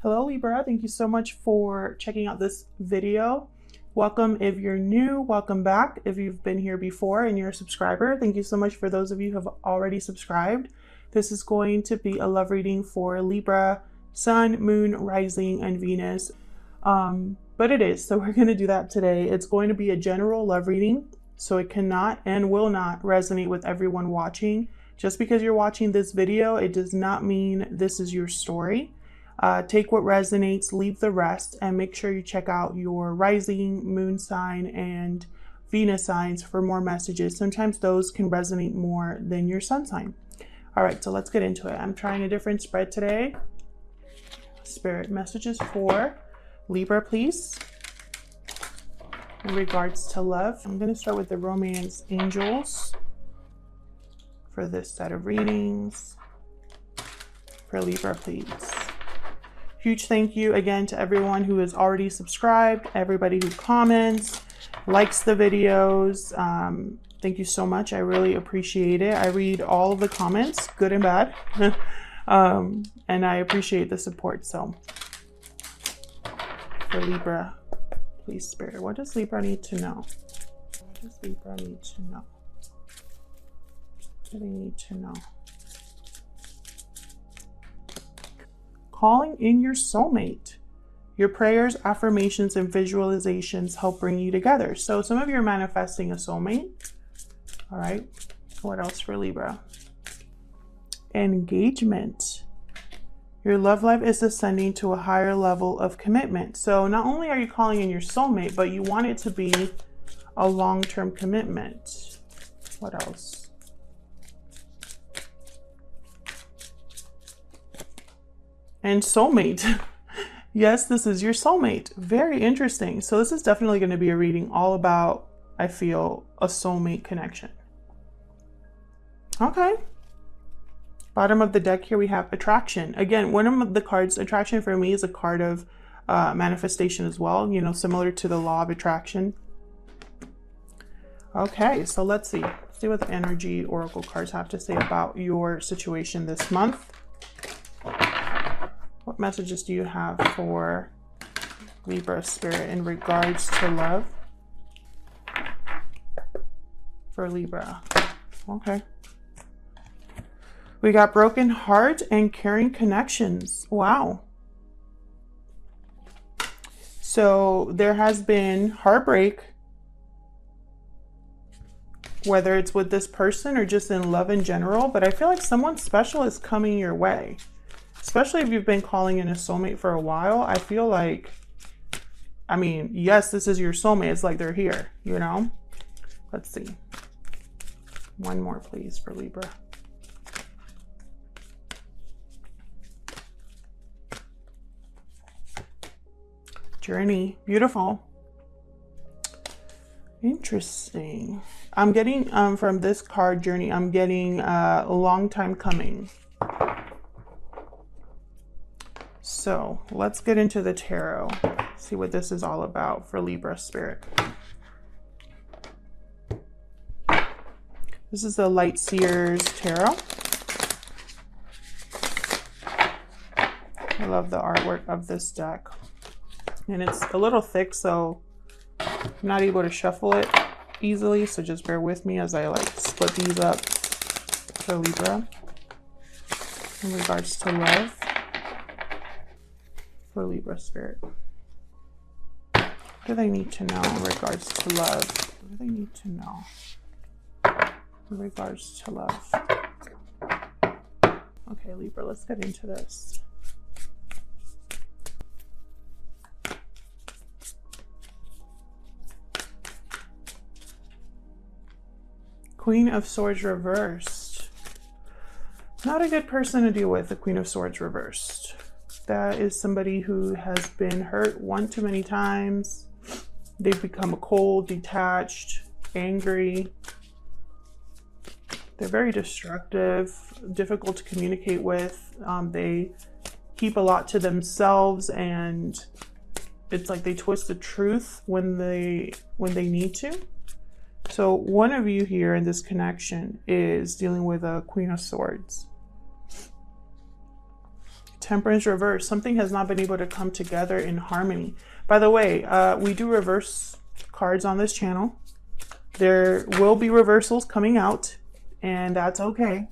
Hello Libra, thank you so much for checking out this video. Welcome if you're new, welcome back if you've been here before and you're a subscriber. Thank you so much for those of you who have already subscribed. This is going to be a love reading for Libra, Sun, Moon, Rising, and Venus. But it is, so we're going to do that today. It's going to be a general love reading, so it cannot and will not resonate with everyone watching. Just because you're watching this video, it does not mean this is your story. Take what resonates, leave the rest, and make sure you check out your rising, moon sign, and Venus signs for more messages. Sometimes those can resonate more than your sun sign. All right, so let's get into it. I'm trying a different spread today. Spirit messages for Libra, please. In regards to love, I'm going to start with the romance angels for this set of readings. For Libra, please. Huge thank you again to everyone who has already subscribed, everybody who comments, likes the videos. Thank you so much. I really appreciate it. I read all of the comments, good and bad, and I appreciate the support. So for Libra, please, Spirit, what does Libra need to know? What does Libra need to know? What do they need to know? Calling in your soulmate. Your prayers, affirmations, and visualizations help bring you together. So some of you are manifesting a soulmate. All right. What else for Libra? Engagement. Your love life is ascending to a higher level of commitment. So not only are you calling in your soulmate, but you want it to be a long-term commitment. What else? And soulmate. Yes, this is your soulmate. Very interesting. So this is definitely going to be a reading all about, I feel, a soulmate connection. Okay. Bottom of the deck here we have attraction. Again, one of the cards, attraction for me is a card of manifestation as well, you know, similar to the law of attraction. Okay, so let's see. Let's see what the energy oracle cards have to say about your situation this month. What messages do you have for Libra Spirit in regards to love? For Libra. Okay. We got broken heart and caring connections. Wow. So there has been heartbreak, whether it's with this person or just in love in general, but I feel like someone special is coming your way. Especially if you've been calling in a soulmate for a while, I feel like, I mean, yes, this is your soulmate. It's like they're here, you know? Let's see. One more, please, for Libra. Journey. Beautiful. Interesting. I'm getting, from this card, Journey, I'm getting a long time coming. So let's get into the tarot, see what this is all about for Libra Spirit. This is the Light Seers Tarot. I love the artwork of this deck. And it's a little thick, so I'm not able to shuffle it easily. So just bear with me as I like split these up for Libra in regards to love. For Libra Spirit. What do they need to know in regards to love? What do they need to know in regards to love? Okay, Libra, let's get into this. Queen of Swords reversed. Not a good person to deal with, the Queen of Swords reversed. That is somebody who has been hurt one too many times. They've become cold, detached, angry. They're very destructive, difficult to communicate with. They keep a lot to themselves, and it's like they twist the truth when they need to. So one of you here in this connection is dealing with a Queen of Swords. Temperance reverse. Something has not been able to come together in harmony. By the way, we do reverse cards on this channel. There will be reversals coming out, and that's okay.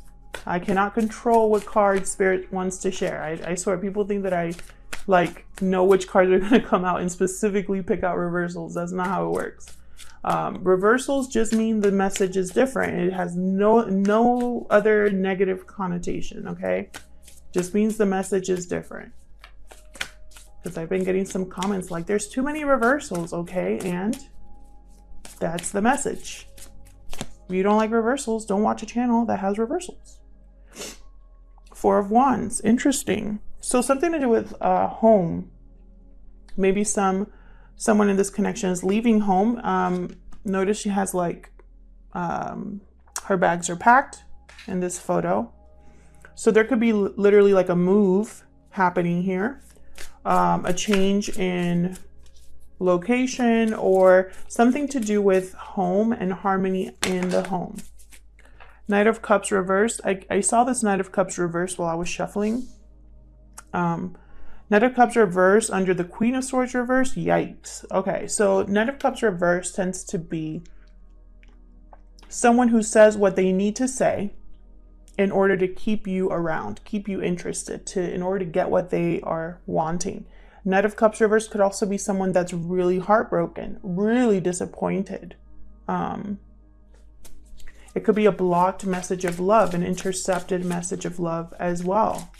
I cannot control what card Spirit wants to share. I swear, people think that I like know which cards are going to come out and specifically pick out reversals. That's not how it works. Reversals just mean the message is different. It has no other negative connotation, okay? Just means the message is different. Because I've been getting some comments like, there's too many reversals, okay? And that's the message. If you don't like reversals, don't watch a channel that has reversals. Four of Wands, interesting. So something to do with home. Maybe someone in this connection is leaving home. Notice she has like, her bags are packed in this photo. So there could be literally like a move happening here. A change in location or something to do with home and harmony in the home. Knight of Cups reversed. I saw this Knight of Cups reversed while I was shuffling. Knight of Cups reversed under the Queen of Swords reversed. Yikes. Okay, so Knight of Cups reversed tends to be someone who says what they need to say in order to keep you around, keep you interested, in order to get what they are wanting. Knight of Cups reversed could also be someone that's really heartbroken, really disappointed. It could be a blocked message of love, an intercepted message of love as well.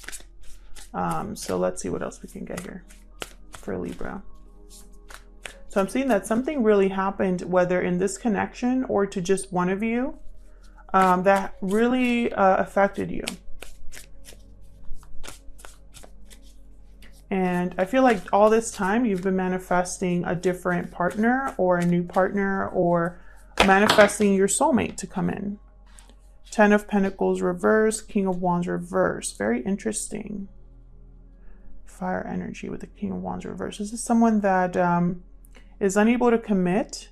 So let's see what else we can get here for Libra. So I'm seeing that something really happened, whether in this connection or to just one of you, that really affected you. And I feel like all this time you've been manifesting a different partner or a new partner or manifesting your soulmate to come in. Ten of Pentacles reverse, King of Wands reverse. Very interesting. Fire energy with the King of Wands reverse. This is someone that is unable to commit.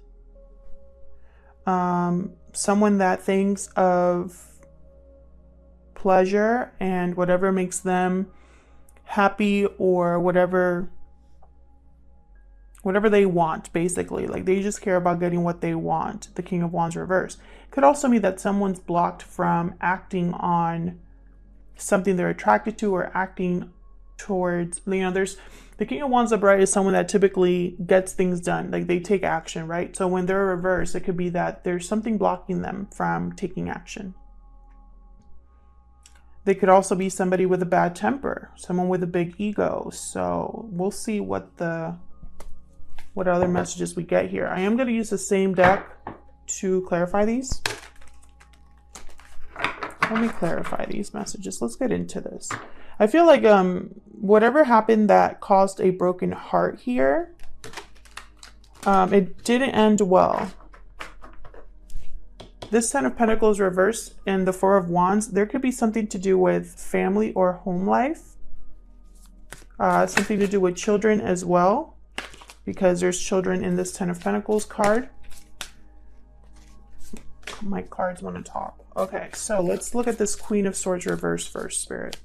Someone that thinks of pleasure and whatever makes them happy or whatever they want, basically. Like they just care about getting what they want. The King of Wands reverse. Could also mean that someone's blocked from acting on something they're attracted to or acting towards, you know, there's the King of Wands upright is someone that typically gets things done. Like they take action, right? So when they're reversed, it could be that there's something blocking them from taking action. They could also be somebody with a bad temper, someone with a big ego. So we'll see what other messages we get here. I am going to use the same deck to clarify these. Let me clarify these messages. Let's get into this. I feel like whatever happened that caused a broken heart here, it didn't end well. This Ten of Pentacles reversed and the Four of Wands, there could be something to do with family or home life. Something to do with children as well, because there's children in this Ten of Pentacles card. My cards want to talk. Okay, so let's look at this Queen of Swords reverse first, Spirit.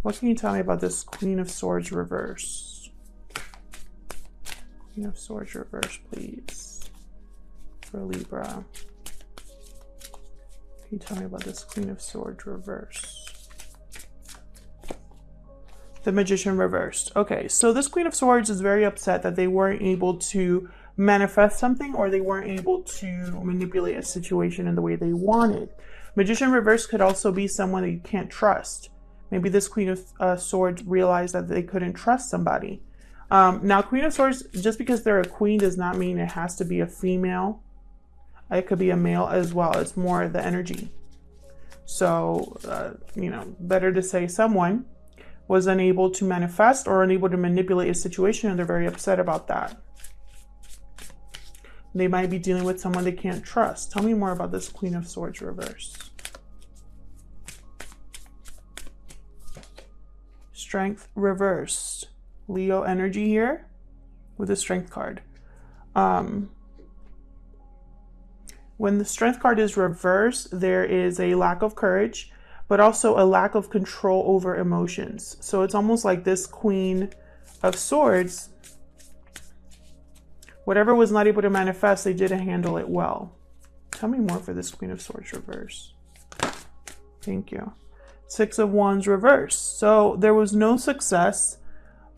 What can you tell me about this Queen of Swords reverse? Queen of Swords reverse, please, for Libra. Can you tell me about this Queen of Swords reverse? The Magician reversed. Okay, so this Queen of Swords is very upset that they weren't able to manifest something or they weren't able to manipulate a situation in the way they wanted. Magician reverse could also be someone that you can't trust. Maybe this Queen of Swords realized that they couldn't trust somebody. Now, Queen of Swords, just because they're a queen does not mean it has to be a female. It could be a male as well. It's more the energy. So, you know, better to say someone was unable to manifest or unable to manipulate a situation and they're very upset about that. They might be dealing with someone they can't trust. Tell me more about this Queen of Swords reverse. Strength reversed. Leo energy here with the Strength card. When the Strength card is reversed, there is a lack of courage. but also a lack of control over emotions. So it's almost like this Queen of Swords, whatever was not able to manifest, they didn't handle it well. Tell me more for this Queen of Swords reverse. Thank you. Six of Wands reverse. So there was no success.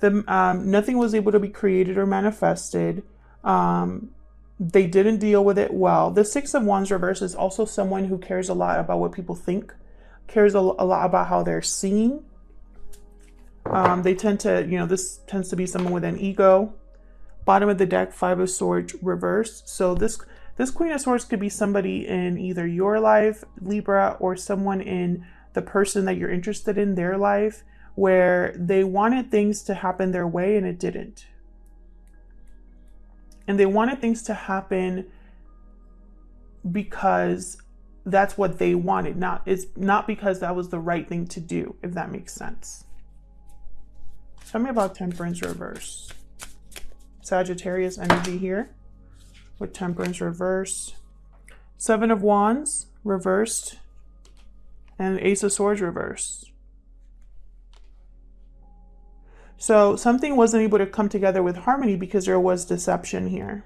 Nothing was able to be created or manifested. They didn't deal with it well. The Six of Wands reverse is also someone who cares a lot about what people think, cares a lot about how they're seen. They tend to, this tends to be someone with an ego. Bottom of the deck, Five of Swords reverse. So this Queen of Swords could be somebody in either your life, Libra, or someone in the person that you're interested in their life, where they wanted things to happen their way and it didn't. And they wanted things to happen because that's what they wanted. It's not because that was the right thing to do, if that makes sense. Tell me about Temperance reverse. Sagittarius energy here with Temperance reverse. Seven of Wands reversed and Ace of Swords reversed. So something wasn't able to come together with harmony because there was deception here.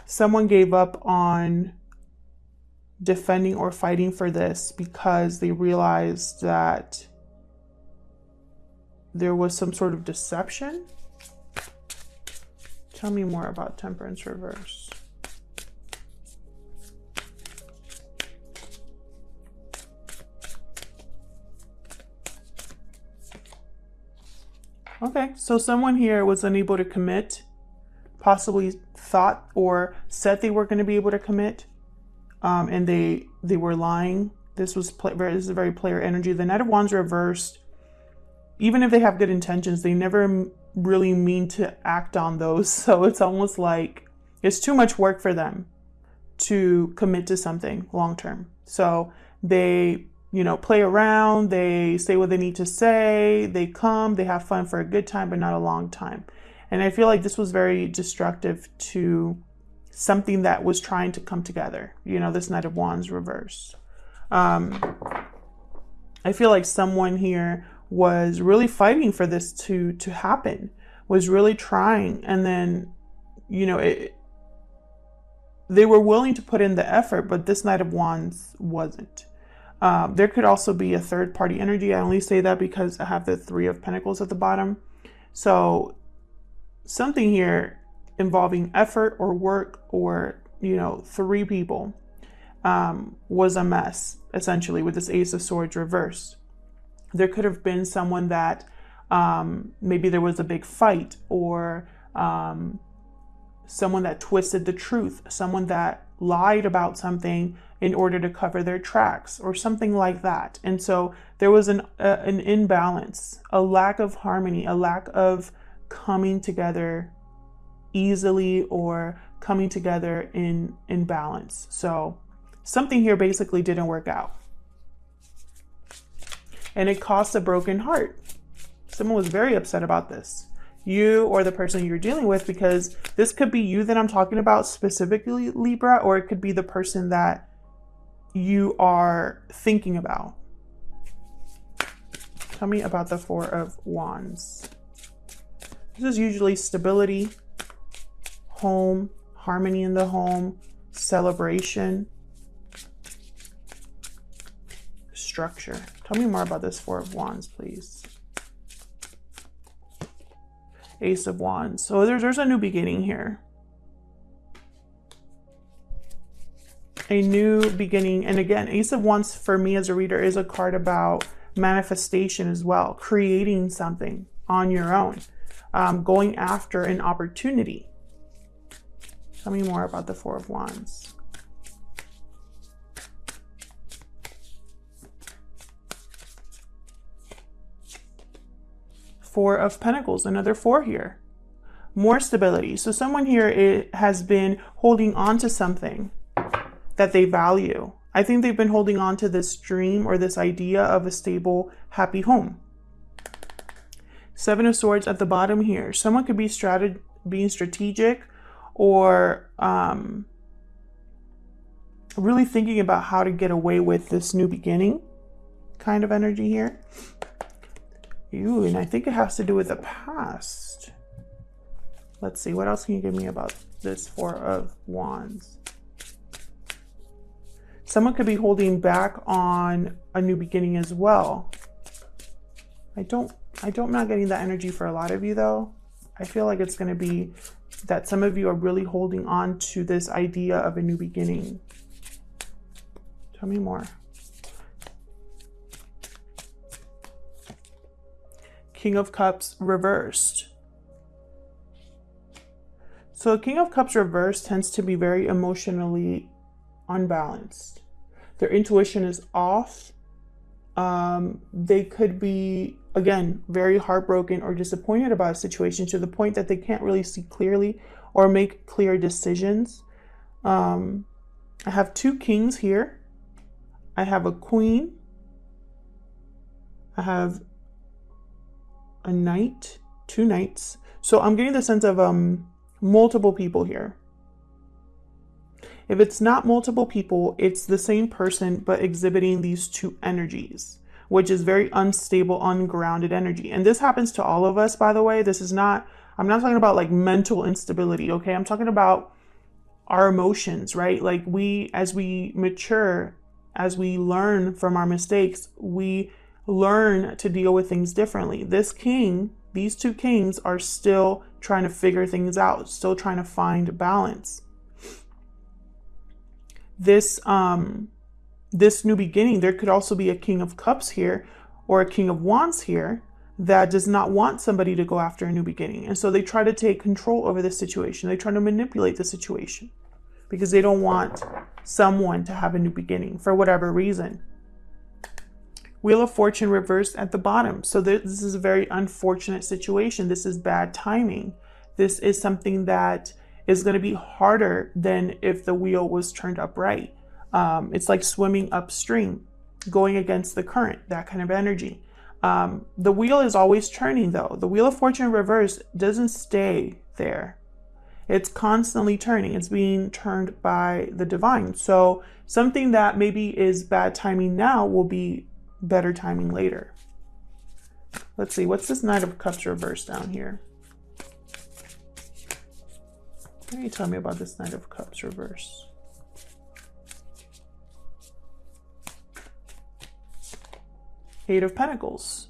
Someone gave up on defending or fighting for this because they realized that there was some sort of deception. Tell me more about Temperance reverse. Okay, so someone here was unable to commit, possibly thought or said they were going to be able to commit, and they were lying. This is a very player energy. The Knight of Wands reversed. Even if they have good intentions, they never really mean to act on those. So it's almost like it's too much work for them to commit to something long term. So they play around, they say what they need to say, they have fun for a good time, but not a long time. And I feel like this was very destructive to something that was trying to come together. This Knight of Wands reverse. I feel like someone here was really fighting for this to happen, was really trying. And then, they were willing to put in the effort, but this Knight of Wands wasn't. There could also be a third party energy. I only say that because I have the Three of Pentacles at the bottom. So something here involving effort or work or, three people was a mess, essentially, with this Ace of Swords reverse. There could have been someone that maybe there was a big fight, or someone that twisted the truth, someone that lied about something in order to cover their tracks or something like that. And so there was an imbalance, a lack of harmony, a lack of coming together easily or coming together in balance. So something here basically didn't work out. And it caused a broken heart. Someone was very upset about this. You or the person you're dealing with, because this could be you that I'm talking about specifically, Libra, or it could be the person that you are thinking about. Tell me about the Four of Wands. This is usually stability, home, harmony in the home, celebration, structure. Tell me more about this Four of Wands, please. Ace of Wands. So there's a new beginning here. A new beginning. And again, Ace of Wands for me as a reader is a card about manifestation as well. Creating something on your own. Going after an opportunity. Tell me more about the Four of Wands. Four of Pentacles, another four here. More stability. So someone here has been holding on to something that they value. I think they've been holding on to this dream or this idea of a stable, happy home. Seven of Swords at the bottom here. Someone could be being strategic or really thinking about how to get away with this new beginning kind of energy here. Ooh, and I think it has to do with the past. Let's see, what else can you give me about this Four of Wands? Someone could be holding back on a new beginning as well. I'm not getting that energy for a lot of you though. I feel like it's going to be that some of you are really holding on to this idea of a new beginning. Tell me more. King of Cups reversed. So a King of Cups reversed tends to be very emotionally unbalanced. Their intuition is off. They could be, again, very heartbroken or disappointed about a situation to the point that they can't really see clearly or make clear decisions. I have two kings here. I have a queen. I have a knight, two knights. So I'm getting the sense of multiple people here. If it's not multiple people, it's the same person, but exhibiting these two energies, which is very unstable, ungrounded energy. And this happens to all of us, by the way. This is not, I'm not talking about like mental instability, okay? I'm talking about our emotions, right? Like as we mature, as we learn from our mistakes, we learn to deal with things differently. This king, these two kings are still trying to figure things out, still trying to find balance. This new beginning, there could also be a King of Cups here or a King of Wands here that does not want somebody to go after a new beginning. And so they try to take control over the situation. They try to manipulate the situation because they don't want someone to have a new beginning for whatever reason. Wheel of Fortune reversed at the bottom. So this is a very unfortunate situation. This is bad timing. This is something that is going to be harder than if the wheel was turned upright. It's like swimming upstream, going against the current, that kind of energy. The wheel is always turning though. The Wheel of Fortune reverse doesn't stay there. It's constantly turning. It's being turned by the divine. So something that maybe is bad timing now will be better timing later. Let's see, what's this Knight of Cups reverse down here? What can you tell me about this Knight of Cups reverse? Eight of Pentacles.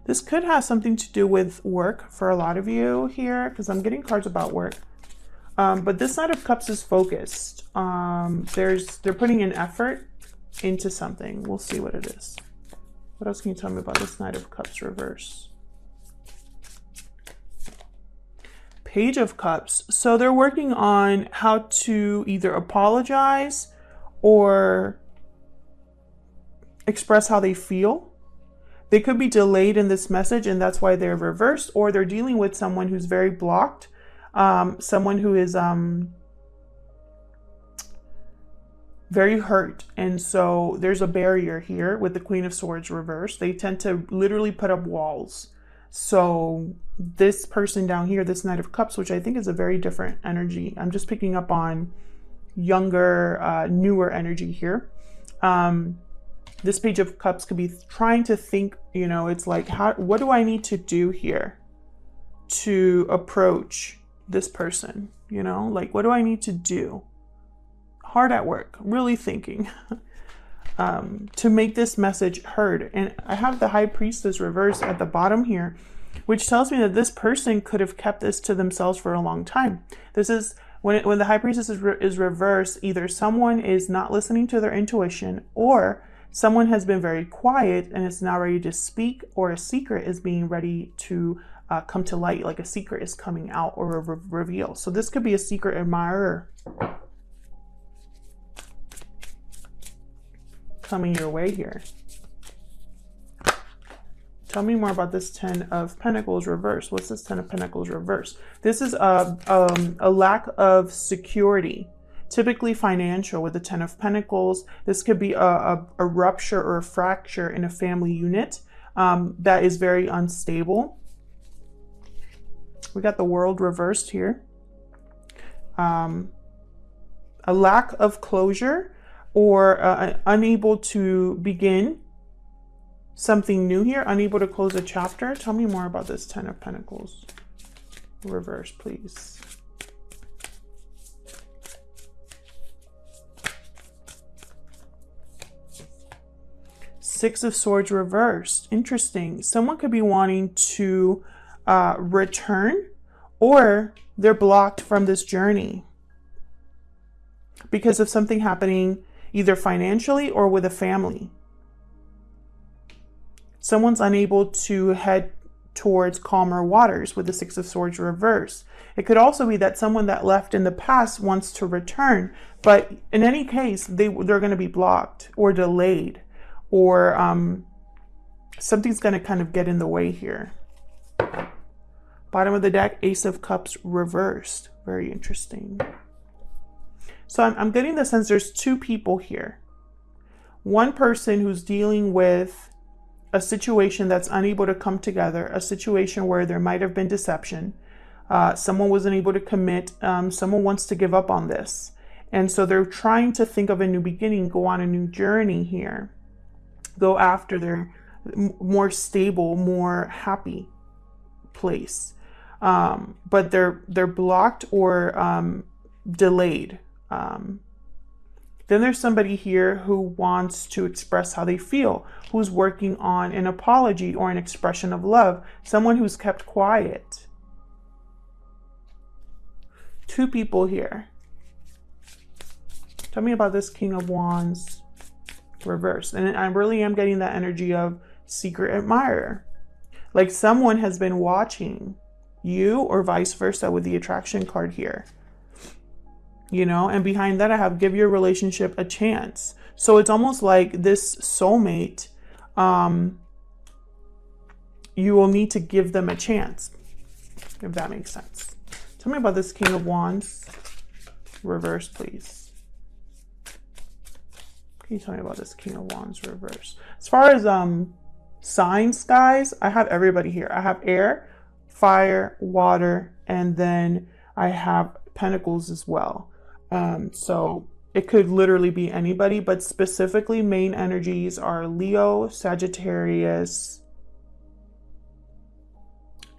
This could have something to do with work for a lot of you here, because I'm getting cards about work. But this Knight of Cups is focused. They're putting an effort into something. We'll see what it is. What else can you tell me about this Knight of Cups reverse? Page of Cups. So they're working on how to either apologize or express how they feel. They could be delayed in this message and that's why they're reversed, or they're dealing with someone who's very blocked, someone who is very hurt. And so there's a barrier here with the Queen of Swords reversed. They tend to literally put up walls. So this person down here, this Knight of Cups, which I think is a very different energy. I'm just picking up on younger, newer energy here. This Page of Cups could be trying to think, you know, it's like, what do I need to do here to approach this person? You know, like, what do I need to do? Hard at work, really thinking to make this message heard. And I have the High Priestess reversed at the bottom here, which tells me that this person could have kept this to themselves for a long time. This is when the High Priestess is reversed, either someone is not listening to their intuition, or someone has been very quiet and is now ready to speak, or a secret is being ready to come to light, like a secret is coming out or a reveal. So this could be a secret admirer coming your way here. Tell me more about this Ten of Pentacles reverse. What's this Ten of Pentacles reverse? This is a lack of security, typically financial with the Ten of Pentacles. This could be a rupture or a fracture in a family unit that is very unstable. We got the World reversed here. A lack of closure. or unable to begin something new here, unable to close a chapter. Tell me more about this Ten of Pentacles reverse, please. Six of Swords reversed. Interesting. Someone could be wanting to return, or they're blocked from this journey because of something happening either financially or with a family. Someone's unable to head towards calmer waters with the Six of Swords reverse. It could also be that someone that left in the past wants to return, but in any case, they're going to be blocked or delayed, or something's going to kind of get in the way here. Bottom of the deck, Ace of Cups reversed. Very interesting. So I'm getting the sense there's two people here. One person who's dealing with a situation that's unable to come together, a situation where there might have been deception. Someone wasn't able to commit. Someone wants to give up on this. And so they're trying to think of a new beginning, go on a new journey here, go after their more stable, more happy place. But they're blocked or delayed. Then there's somebody here who wants to express how they feel, who's working on an apology or an expression of love, someone who's kept quiet. Two people here. Tell me about this King of Wands reversed. And I really am getting that energy of secret admirer. Like someone has been watching you, or vice versa with the attraction card here. You know, and behind that I have give your relationship a chance. So it's almost like this soulmate, you will need to give them a chance, if that makes sense. Tell me about this King of Wands reverse, please. Can you tell me about this King of Wands reverse? As far as signs, guys, I have everybody here. I have air, fire, water, and then I have Pentacles as well. So it could literally be anybody, but specifically main energies are Leo, Sagittarius,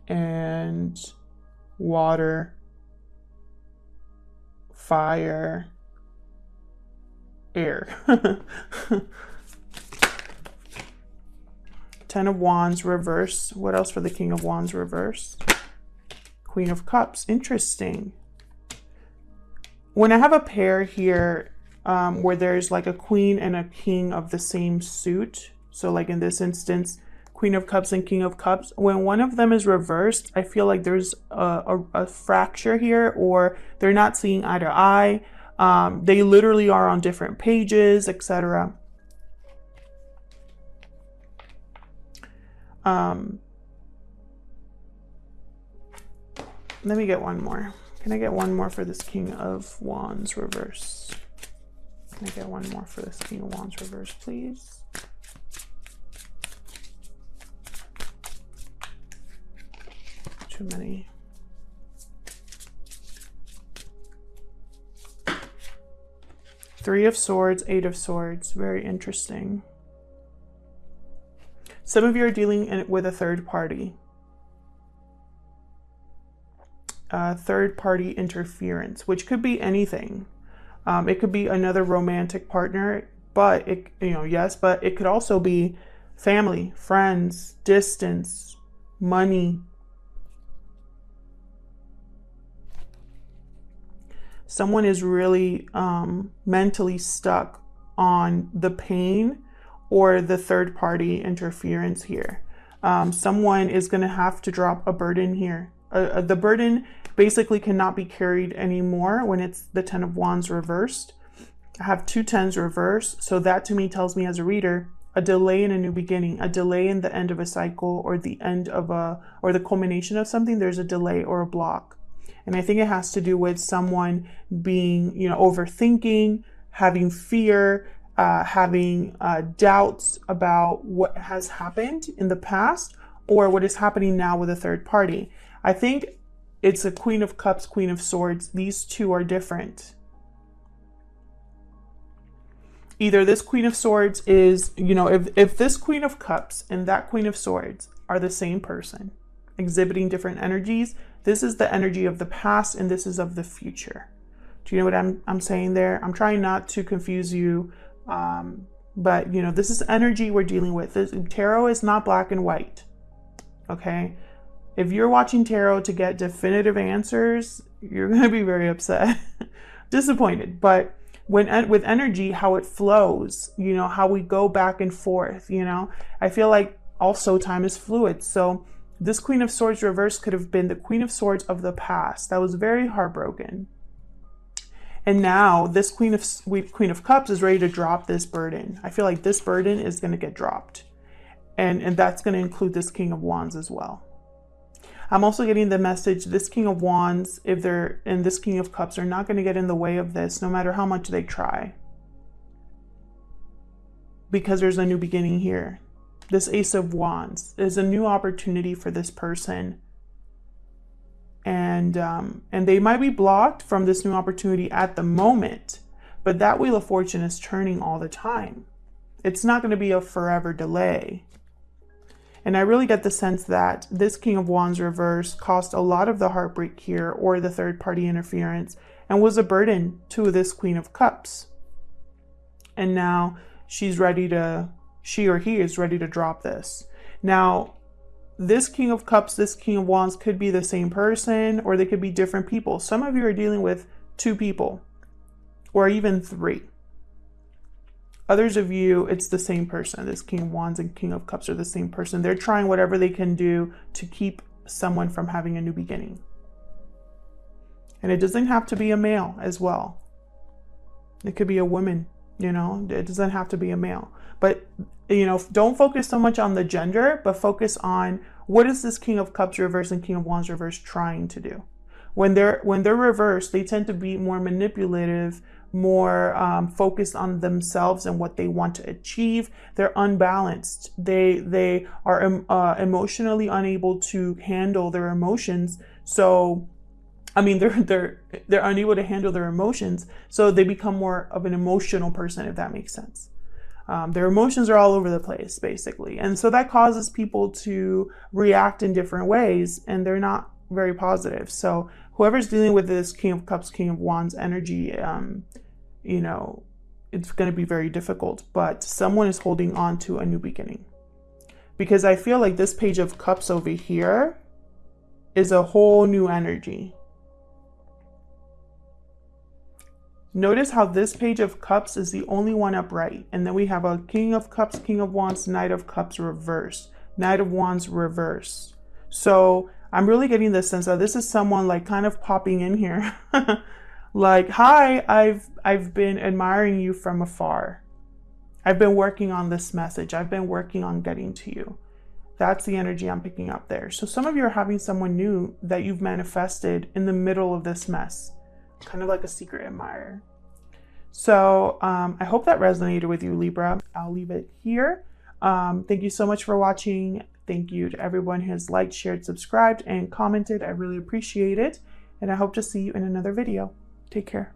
and water, fire, air. Ten of Wands reverse. What else for the King of Wands reverse? Queen of Cups. Interesting. When I have a pair here where there's like a queen and a king of the same suit, so like in this instance, Queen of Cups and King of Cups, when one of them is reversed, I feel like there's a fracture here, or they're not seeing eye to eye. They literally are on different pages, etc. Let me get one more. Can I get one more for this King of Wands reverse? Can I get one more for this King of Wands reverse, please? Too many. Three of Swords, Eight of Swords. Very interesting. Some of you are dealing with a third party. Third party interference, which could be anything. It could be another romantic partner, but yes, but it could also be family, friends, distance, money. Someone is really mentally stuck on the pain or the third party interference here. Someone is going to have to drop a burden here. The burden basically cannot be carried anymore when it's the Ten of Wands reversed. I have two tens reversed, so that to me tells me as a reader, a delay in a new beginning, a delay in the end of a cycle, or the end of or the culmination of something. There's a delay or a block. And I think it has to do with someone being, overthinking, having fear, having doubts about what has happened in the past or what is happening now with a third party. I think it's a Queen of Cups, Queen of Swords. These two are different. either this Queen of Swords is, you know, if this Queen of Cups and that Queen of Swords are the same person, exhibiting different energies, this is the energy of the past and this is of the future. Do you know what I'm saying there? I'm trying not to confuse you, but you know, this is energy we're dealing with. Tarot is not black and white, okay? If you're watching tarot to get definitive answers, you're going to be very upset, disappointed. But with energy, how it flows, you know, how we go back and forth, you know, I feel like also time is fluid. So this Queen of Swords reverse could have been the Queen of Swords of the past that was very heartbroken. And now this Queen of Cups is ready to drop this burden. I feel like this burden is going to get dropped. And that's going to include this King of Wands as well. I'm also getting the message, this King of Wands, if they're in this King of Cups, are not going to get in the way of this, no matter how much they try. Because there's a new beginning here. This Ace of Wands is a new opportunity for this person. And they might be blocked from this new opportunity at the moment, but that Wheel of Fortune is turning all the time. It's not going to be a forever delay. And I really get the sense that this King of Wands reverse caused a lot of the heartbreak here, or the third party interference, and was a burden to this Queen of Cups. And now she or he is ready to drop this. Now, this King of Cups, this King of Wands could be the same person, or they could be different people. Some of you are dealing with 2 people, or even 3. Others of you, it's the same person. This King of Wands and King of Cups are the same person. They're trying whatever they can do to keep someone from having a new beginning. And it doesn't have to be a male as well. It could be a woman, you know, it doesn't have to be a male. But, you know, don't focus so much on the gender, but focus on what is this King of Cups reverse and King of Wands reverse trying to do. When they're reversed, they tend to be more manipulative, more focused on themselves and what they want to achieve. They're unbalanced. They are emotionally unable to handle their emotions. So, I mean, they're unable to handle their emotions. So they become more of an emotional person, if that makes sense. Their emotions are all over the place, basically. And so that causes people to react in different ways, and they're not very positive. So whoever's dealing with this King of Cups, King of Wands energy, you know, it's going to be very difficult, but someone is holding on to a new beginning. Because I feel like this Page of Cups over here is a whole new energy. Notice how this Page of Cups is the only one upright. And then we have a King of Cups, King of Wands, Knight of Cups reverse, Knight of Wands reverse. So I'm really getting the sense that this is someone like kind of popping in here. Like, hi, I've been admiring you from afar. I've been working on this message. I've been working on getting to you. That's the energy I'm picking up there. So some of you are having someone new that you've manifested in the middle of this mess. Kind of like a secret admirer. So I hope that resonated with you, Libra. I'll leave it here. Thank you so much for watching. Thank you to everyone who has liked, shared, subscribed, and commented. I really appreciate it. And I hope to see you in another video. Take care.